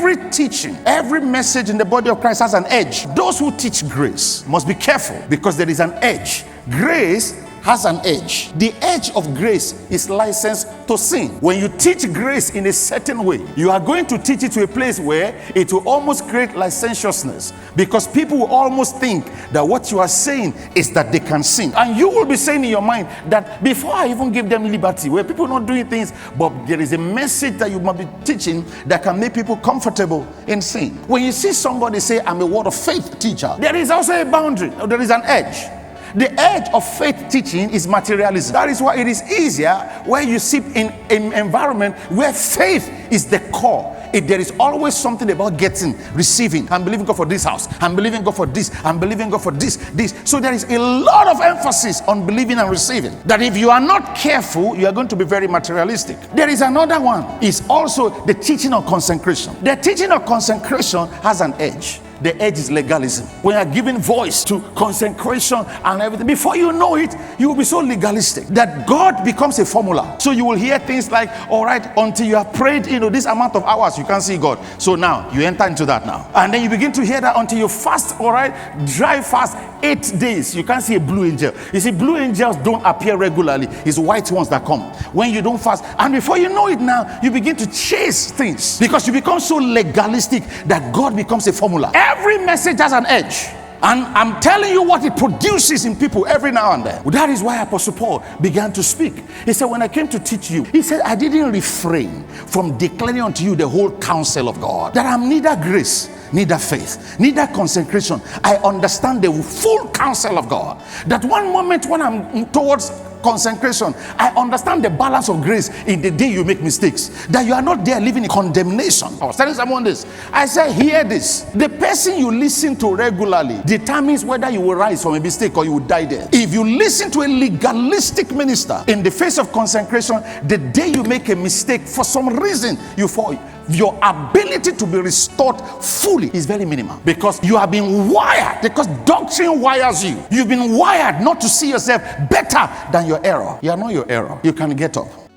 every teaching, every message in the body of Christ has an edge. Those who teach grace must be careful because there is an edge. Grace has an edge. The edge of grace is license to sin. When you teach grace in a certain way, you are going to teach it to a place where it will almost create licentiousness, because people will almost think that what you are saying is that they can sin. And you will be saying in your mind that before I even give them liberty, where people are not doing things, but there is a message that you must be teaching that can make people comfortable in sin. When you see somebody say, I'm a word of faith teacher, there is also a boundary, or there is an edge. The edge of faith teaching is materialism. That is why it is easier where you sit in an environment where faith is the core. There is always something about getting, receiving. I'm believing God for this house. I'm believing God for this. I'm believing God for this. So there is a lot of emphasis on believing and receiving. That if you are not careful, you are going to be very materialistic. There is another one. It's also the teaching of consecration. The teaching of consecration has an edge. The edge is legalism. When you are giving voice to consecration and everything, before you know it, you will be so legalistic that God becomes a formula. So you will hear things like, all right, until you have prayed, this amount of hours, you can't see God. So now you enter into that now. And then you begin to hear that until you fast, all right, dry fast 8 days, you can't see a blue angel. You see, blue angels don't appear regularly. It's white ones that come when you don't fast. And before you know it now, you begin to chase things because you become so legalistic that God becomes a formula. Every message has an edge. And I'm telling you what it produces in people every now and then. That is why Apostle Paul began to speak. He said, when I came to teach you, he said, I didn't refrain from declaring unto you the whole counsel of God, that I'm neither grace, neither faith, neither consecration. I understand the full counsel of God. That one moment when I'm towards consecration, I understand the balance of grace in the day you make mistakes, that you are not there living in condemnation. I was telling someone this. I said, hear this. The person you listen to regularly determines whether you will rise from a mistake or you will die there. If you listen to a legalistic minister in the face of consecration, the day you make a mistake, for some reason you fall, your ability to be restored fully is very minimal, because you have been wired, because doctrine wires you. You've been wired not to see yourself better than your error. You are not your error. You can get up.